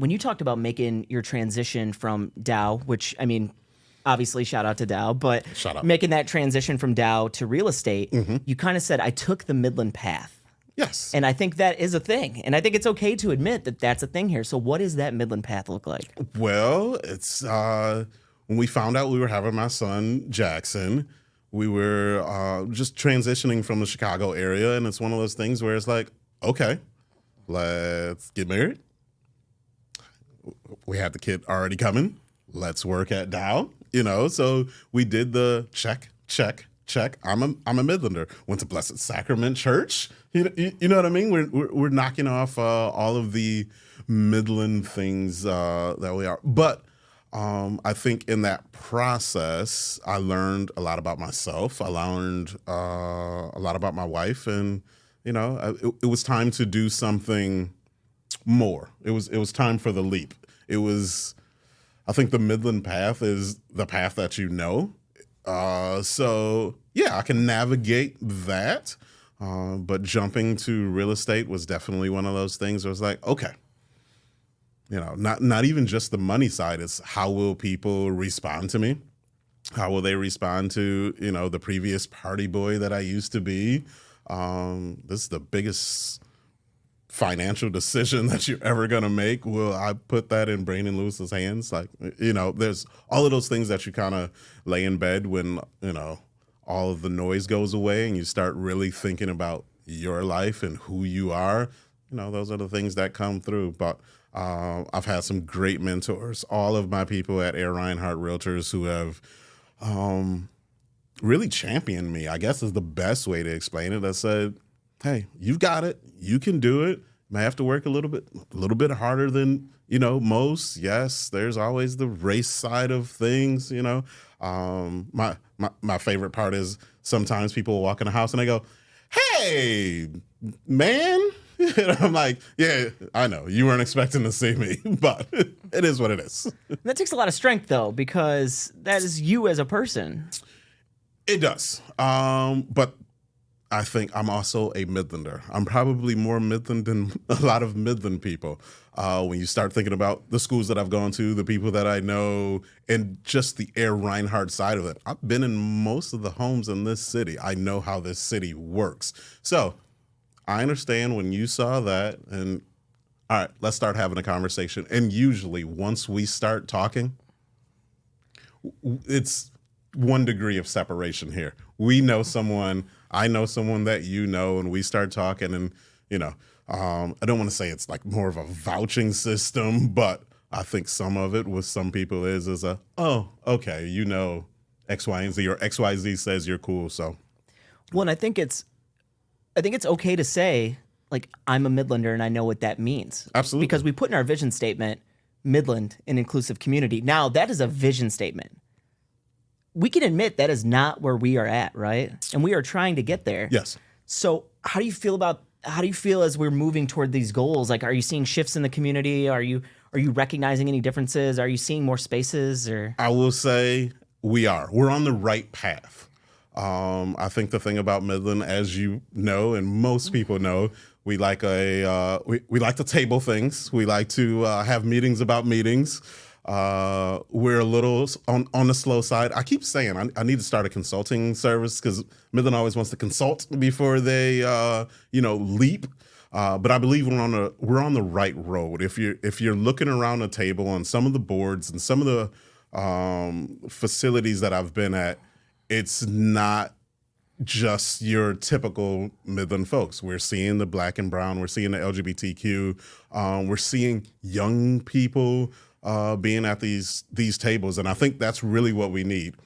when you talked about making your transition from Dow, which, I mean, obviously shout out to Dow, but making that transition from Dow to real estate, you kind of said, I took the Midland path. Yes. And I think that is a thing. And I think it's okay to admit that that's a thing here. So what does that Midland path look like? Well, it's when we found out we were having my son, Jackson, we were just transitioning from the Chicago area. And it's one of those things where it's like, okay, let's get married. We had the kid already coming. Let's work at Dow, So we did the check. I'm a Midlander. Went to Blessed Sacrament Church. You know what I mean? We're knocking off all of the Midland things that we are. But I think in that process, I learned a lot about myself. I learned a lot about my wife, and it was time to do something more. It was time for the leap. I think the Midland path is the path that you know. So yeah, I can navigate that. But jumping to real estate was definitely one of those things where it's like, okay, not even just the money side. It's how will people respond to me? How will they respond to, the previous party boy that I used to be? This is the biggest financial decision that you're ever going to make. Will I put that in Brandon Lewis's hands? Like, there's all of those things that you kind of lay in bed when, all of the noise goes away and you start really thinking about your life and who you are. Those are the things that come through. But I've had some great mentors. All of my people at Ayre Rhinehart Realtors who have really championed me, I guess is the best way to explain it. I said, hey, you've got it. You can do it. May have to work a little bit harder than, most. Yes, there's always the race side of things, My favorite part is sometimes people will walk in the house and they go, hey, man. And I'm like, yeah, I know. You weren't expecting to see me, but it is what it is. That takes a lot of strength, though, because that is you as a person. It does. But I think I'm also a Midlander. I'm probably more Midland than a lot of Midland people. When you start thinking about the schools that I've gone to, the people that I know, and just the Ayre Rhinehart side of it. I've been in most of the homes in this city. I know how this city works. So I understand when you saw that, and all right, let's start having a conversation. And usually once we start talking, it's 1 degree of separation here. We know someone, I know someone that and we start talking and, I don't want to say it's like more of a vouching system, but I think some of it with some people is oh, okay, X, Y, and Z, or X, Y, Z says you're cool, so. Well, and I think it's okay to say, like, I'm a Midlander and I know what that means. Absolutely. Because we put in our vision statement, Midland, an inclusive community. Now, that is a vision statement. We can admit that is not where we are at, right? And we are trying to get there. Yes. So how do you feel as we're moving toward these goals? Like, are you seeing shifts in the community? Are you recognizing any differences? Are you seeing more spaces? Or I will say we're on the right path. I think the thing about Midland, as you know, and most people know, we like we like to table things. We like to have meetings about meetings. We're a little on the slow side. I keep saying I need to start a consulting service because Midland always wants to consult before they leap. But I believe we're on the right road. If you're looking around the table on some of the boards and some of the facilities that I've been at, it's not just your typical Midland folks. We're seeing the Black and brown. We're seeing the LGBTQ. We're seeing young people being at these tables, and I think that's really what we need.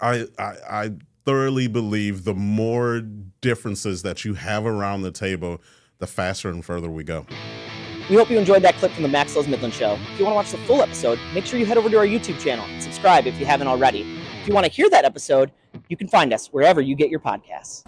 I thoroughly believe the more differences that you have around the table, the faster and further we go. We hope you enjoyed that clip from the Max Loves Midland Show. If you want to watch the full episode, make sure you head over to our YouTube channel and subscribe if you haven't already. If you want to hear that episode, you can find us wherever you get your podcasts.